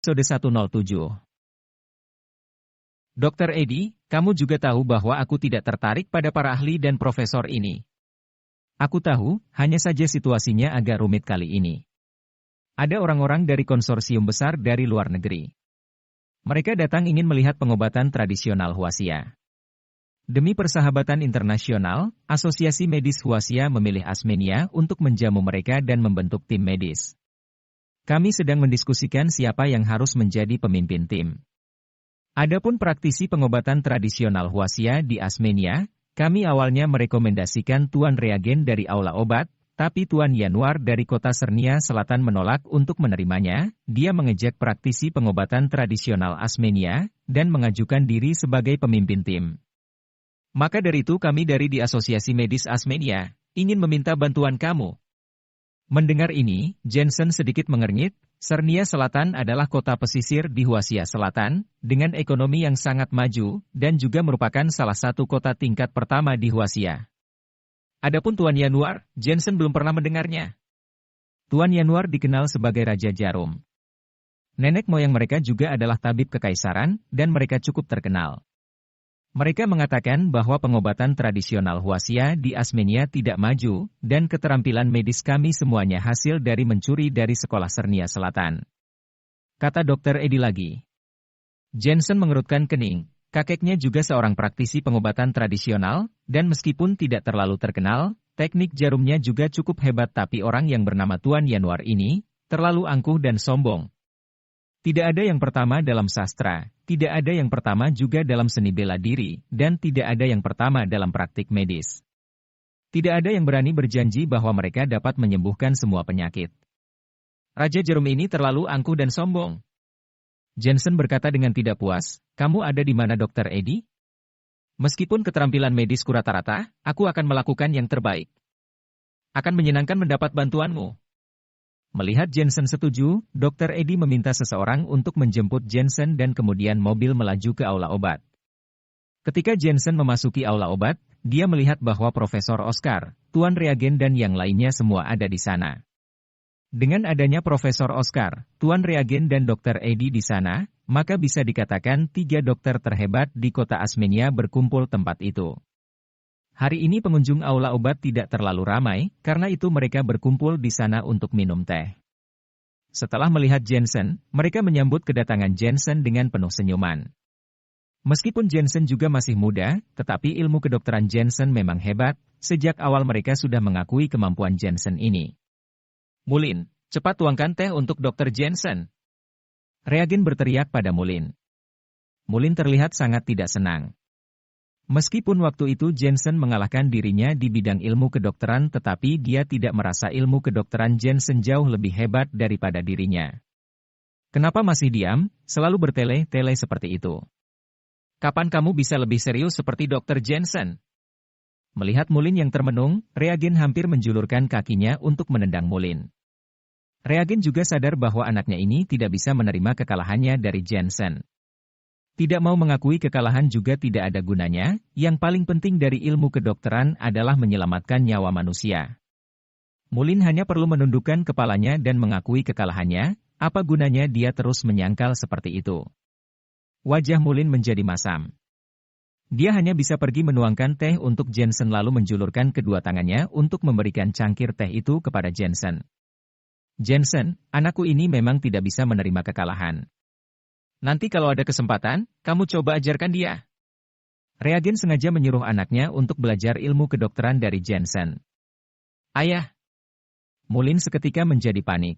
Episode 107. Dr. Edi, kamu juga tahu bahwa aku tidak tertarik pada para ahli dan profesor ini. Aku tahu, hanya saja situasinya agak rumit kali ini. Ada orang-orang dari konsorsium besar dari luar negeri. Mereka datang ingin melihat pengobatan tradisional Huaxia. Demi persahabatan internasional, Asosiasi Medis Huaxia memilih Asmenia untuk menjamu mereka dan membentuk tim medis. Kami sedang mendiskusikan siapa yang harus menjadi pemimpin tim. Adapun praktisi pengobatan tradisional Huaxia di Asmenia, kami awalnya merekomendasikan Tuan Reagen dari Aula Obat, tapi Tuan Yanuar dari Kota Sernia Selatan menolak untuk menerimanya. Dia mengejek praktisi pengobatan tradisional Asmenia, dan mengajukan diri sebagai pemimpin tim. Maka dari itu kami dari di Asosiasi Medis Asmenia, ingin meminta bantuan kamu. Mendengar ini, Jensen sedikit mengernyit. Sernia Selatan adalah kota pesisir di Huaxia Selatan, dengan ekonomi yang sangat maju, dan juga merupakan salah satu kota tingkat pertama di Huaxia. Adapun Tuan Yanuar, Jensen belum pernah mendengarnya. Tuan Yanuar dikenal sebagai Raja Jarum. Nenek moyang mereka juga adalah tabib kekaisaran, dan mereka cukup terkenal. Mereka mengatakan bahwa pengobatan tradisional Huaxia di Asmenia tidak maju, dan keterampilan medis kami semuanya hasil dari mencuri dari sekolah Sernia Selatan. Kata Dr. Edi lagi. Jensen mengerutkan kening. Kakeknya juga seorang praktisi pengobatan tradisional, dan meskipun tidak terlalu terkenal, teknik jarumnya juga cukup hebat, tapi orang yang bernama Tuan Yanuar ini, terlalu angkuh dan sombong. Tidak ada yang pertama dalam sastra, tidak ada yang pertama juga dalam seni bela diri, dan tidak ada yang pertama dalam praktik medis. Tidak ada yang berani berjanji bahwa mereka dapat menyembuhkan semua penyakit. Raja Jarum ini terlalu angkuh dan sombong. Jensen berkata dengan tidak puas, kamu ada di mana Dr. Edi? Meskipun keterampilan medisku rata-rata, aku akan melakukan yang terbaik. Akan menyenangkan mendapat bantuanmu. Melihat Jensen setuju, Dr. Edi meminta seseorang untuk menjemput Jensen dan kemudian mobil melaju ke Aula Obat. Ketika Jensen memasuki Aula Obat, dia melihat bahwa Profesor Oscar, Tuan Reagen dan yang lainnya semua ada di sana. Dengan adanya Profesor Oscar, Tuan Reagen dan Dr. Edi di sana, maka bisa dikatakan 3 dokter terhebat di kota Asmenia berkumpul tempat itu. Hari ini pengunjung Aula Obat tidak terlalu ramai, karena itu mereka berkumpul di sana untuk minum teh. Setelah melihat Jensen, mereka menyambut kedatangan Jensen dengan penuh senyuman. Meskipun Jensen juga masih muda, tetapi ilmu kedokteran Jensen memang hebat, sejak awal mereka sudah mengakui kemampuan Jensen ini. Mulin, cepat tuangkan teh untuk Dr. Jensen. Reagen berteriak pada Mulin. Mulin terlihat sangat tidak senang. Meskipun waktu itu Jensen mengalahkan dirinya di bidang ilmu kedokteran, tetapi dia tidak merasa ilmu kedokteran Jensen jauh lebih hebat daripada dirinya. Kenapa masih diam, selalu bertele-tele seperti itu? Kapan kamu bisa lebih serius seperti Dr. Jensen? Melihat Mulin yang termenung, Reagen hampir menjulurkan kakinya untuk menendang Mulin. Reagen juga sadar bahwa anaknya ini tidak bisa menerima kekalahannya dari Jensen. Tidak mau mengakui kekalahan juga tidak ada gunanya, yang paling penting dari ilmu kedokteran adalah menyelamatkan nyawa manusia. Mulin hanya perlu menundukkan kepalanya dan mengakui kekalahannya, apa gunanya dia terus menyangkal seperti itu. Wajah Mulin menjadi masam. Dia hanya bisa pergi menuangkan teh untuk Jensen lalu menjulurkan kedua tangannya untuk memberikan cangkir teh itu kepada Jensen. Jensen, anakku ini memang tidak bisa menerima kekalahan. Nanti kalau ada kesempatan, kamu coba ajarkan dia. Reagen sengaja menyuruh anaknya untuk belajar ilmu kedokteran dari Jensen. Ayah. Mulin seketika menjadi panik.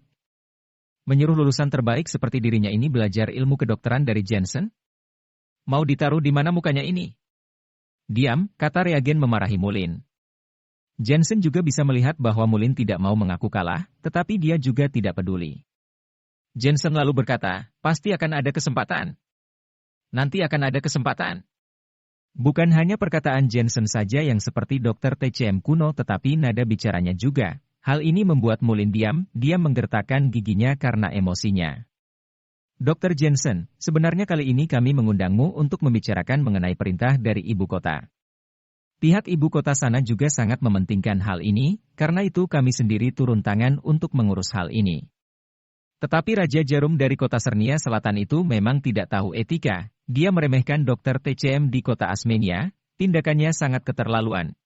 Menyuruh lulusan terbaik seperti dirinya ini belajar ilmu kedokteran dari Jensen? Mau ditaruh di mana mukanya ini? Diam, kata Reagen memarahi Mulin. Jensen juga bisa melihat bahwa Mulin tidak mau mengaku kalah, tetapi dia juga tidak peduli. Jensen lalu berkata, pasti akan ada kesempatan. Nanti akan ada kesempatan. Bukan hanya perkataan Jensen saja yang seperti Dr. TCM kuno, tetapi nada bicaranya juga. Hal ini membuat Mulin diam, dia menggertakkan giginya karena emosinya. Dr. Jensen, sebenarnya kali ini kami mengundangmu untuk membicarakan mengenai perintah dari ibu kota. Pihak ibu kota sana juga sangat mementingkan hal ini, karena itu kami sendiri turun tangan untuk mengurus hal ini. Tetapi Raja Jarum dari kota Sernia Selatan itu memang tidak tahu etika. Dia meremehkan dokter TCM di kota Asmenia, tindakannya sangat keterlaluan.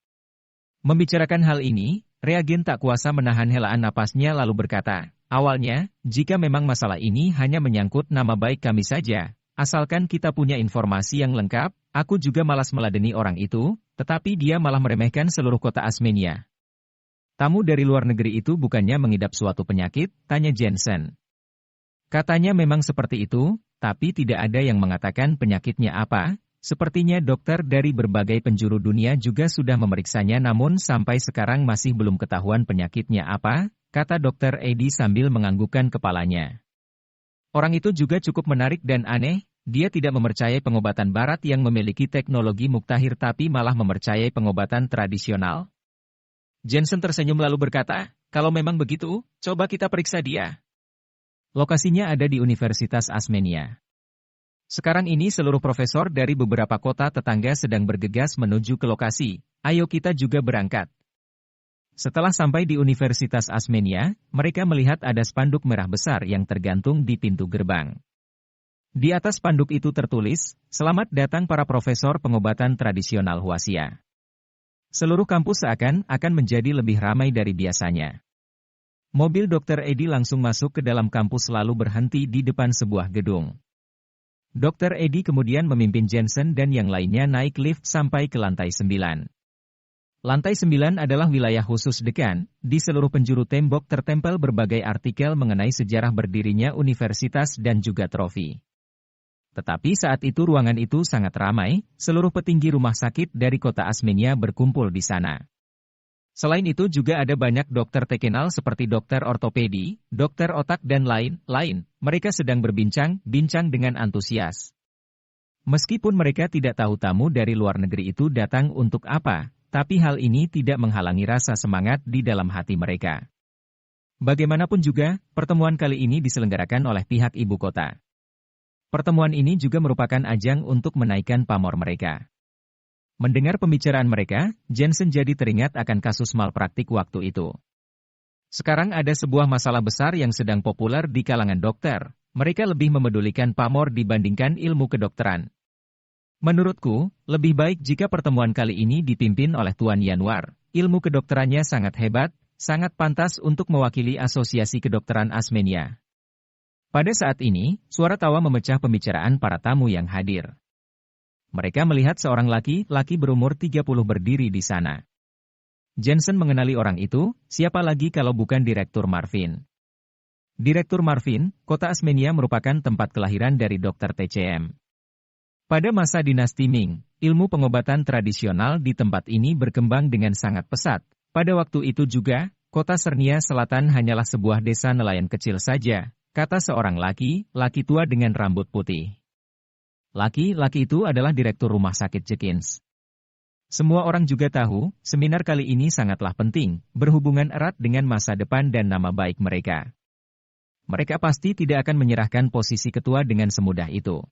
Membicarakan hal ini, Reagen tak kuasa menahan helaan napasnya lalu berkata, awalnya, jika memang masalah ini hanya menyangkut nama baik kami saja, asalkan kita punya informasi yang lengkap, aku juga malas meladeni orang itu, tetapi dia malah meremehkan seluruh kota Asmenia. Tamu dari luar negeri itu bukannya mengidap suatu penyakit, tanya Jensen. Katanya memang seperti itu, tapi tidak ada yang mengatakan penyakitnya apa. Sepertinya dokter dari berbagai penjuru dunia juga sudah memeriksanya namun sampai sekarang masih belum ketahuan penyakitnya apa, kata dokter Edi sambil menganggukkan kepalanya. Orang itu juga cukup menarik dan aneh, dia tidak mempercayai pengobatan barat yang memiliki teknologi muktahir tapi malah mempercayai pengobatan tradisional. Jensen tersenyum lalu berkata, kalau memang begitu, coba kita periksa dia. Lokasinya ada di Universitas Asmenia. Sekarang ini seluruh profesor dari beberapa kota tetangga sedang bergegas menuju ke lokasi. Ayo kita juga berangkat. Setelah sampai di Universitas Asmenia, mereka melihat ada spanduk merah besar yang tergantung di pintu gerbang. Di atas spanduk itu tertulis, "Selamat datang para profesor pengobatan tradisional Huasia." Seluruh kampus akan menjadi lebih ramai dari biasanya. Mobil Dr. Edi langsung masuk ke dalam kampus lalu berhenti di depan sebuah gedung. Dr. Edi kemudian memimpin Jensen dan yang lainnya naik lift sampai ke lantai 9. Lantai 9 adalah wilayah khusus dekan, di seluruh penjuru tembok tertempel berbagai artikel mengenai sejarah berdirinya universitas dan juga trofi. Tetapi saat itu ruangan itu sangat ramai, seluruh petinggi rumah sakit dari kota Asmenia berkumpul di sana. Selain itu juga ada banyak dokter terkenal seperti dokter ortopedi, dokter otak dan lain-lain. Mereka sedang berbincang dengan antusias. Meskipun mereka tidak tahu tamu dari luar negeri itu datang untuk apa, tapi hal ini tidak menghalangi rasa semangat di dalam hati mereka. Bagaimanapun juga, pertemuan kali ini diselenggarakan oleh pihak ibu kota. Pertemuan ini juga merupakan ajang untuk menaikkan pamor mereka. Mendengar pembicaraan mereka, Jensen jadi teringat akan kasus malpraktik waktu itu. Sekarang ada sebuah masalah besar yang sedang populer di kalangan dokter. Mereka lebih memedulikan pamor dibandingkan ilmu kedokteran. Menurutku, lebih baik jika pertemuan kali ini dipimpin oleh Tuan Yanuar. Ilmu kedokterannya sangat hebat, sangat pantas untuk mewakili Asosiasi Kedokteran Asmenia. Pada saat ini, suara tawa memecah pembicaraan para tamu yang hadir. Mereka melihat seorang laki-laki berumur 30 berdiri di sana. Jensen mengenali orang itu, siapa lagi kalau bukan Direktur Marvin. Direktur Marvin, kota Asmenia merupakan tempat kelahiran dari Dr. TCM. Pada masa dinasti Ming, ilmu pengobatan tradisional di tempat ini berkembang dengan sangat pesat. Pada waktu itu juga, kota Sernia Selatan hanyalah sebuah desa nelayan kecil saja, kata seorang laki-laki tua dengan rambut putih. Laki-laki itu adalah direktur rumah sakit Jekins. Semua orang juga tahu, seminar kali ini sangatlah penting, berhubungan erat dengan masa depan dan nama baik mereka. Mereka pasti tidak akan menyerahkan posisi ketua dengan semudah itu.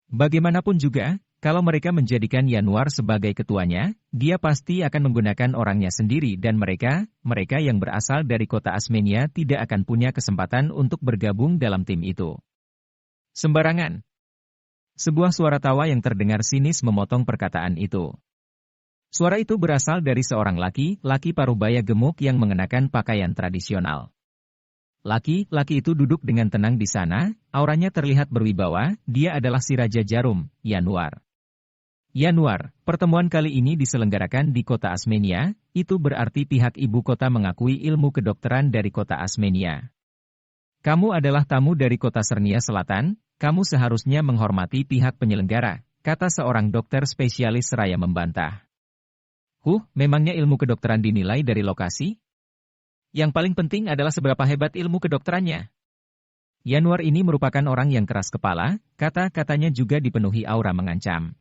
Bagaimanapun juga, kalau mereka menjadikan Yanuar sebagai ketuanya, dia pasti akan menggunakan orangnya sendiri dan mereka yang berasal dari kota Asmenia tidak akan punya kesempatan untuk bergabung dalam tim itu. Sembarangan. Sebuah suara tawa yang terdengar sinis memotong perkataan itu. Suara itu berasal dari seorang laki-laki parubaya gemuk yang mengenakan pakaian tradisional. Laki-laki itu duduk dengan tenang di sana, auranya terlihat berwibawa, dia adalah si Raja Jarum, Yanuar. Yanuar, pertemuan kali ini diselenggarakan di kota Asmenia, itu berarti pihak ibu kota mengakui ilmu kedokteran dari kota Asmenia. Kamu adalah tamu dari kota Sernia Selatan, kamu seharusnya menghormati pihak penyelenggara, kata seorang dokter spesialis seraya membantah. Memangnya ilmu kedokteran dinilai dari lokasi? Yang paling penting adalah seberapa hebat ilmu kedokterannya. Yanuar ini merupakan orang yang keras kepala, kata-katanya juga dipenuhi aura mengancam.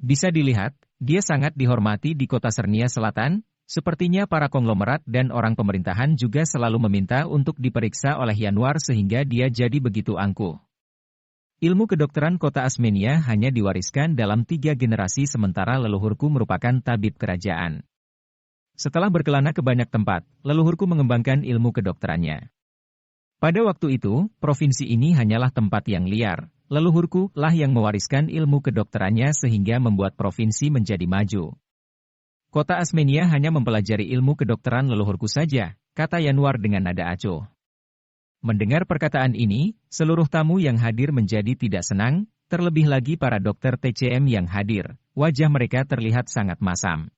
Bisa dilihat, dia sangat dihormati di kota Sernia Selatan, sepertinya para konglomerat dan orang pemerintahan juga selalu meminta untuk diperiksa oleh Yanuar sehingga dia jadi begitu angkuh. Ilmu kedokteran kota Asmenia hanya diwariskan dalam 3 generasi sementara leluhurku merupakan tabib kerajaan. Setelah berkelana ke banyak tempat, leluhurku mengembangkan ilmu kedokterannya. Pada waktu itu, provinsi ini hanyalah tempat yang liar. Leluhurku lah yang mewariskan ilmu kedokterannya sehingga membuat provinsi menjadi maju. Kota Asmenia hanya mempelajari ilmu kedokteran leluhurku saja, kata Yanwar dengan nada acuh. Mendengar perkataan ini, seluruh tamu yang hadir menjadi tidak senang, terlebih lagi para dokter TCM yang hadir. Wajah mereka terlihat sangat masam.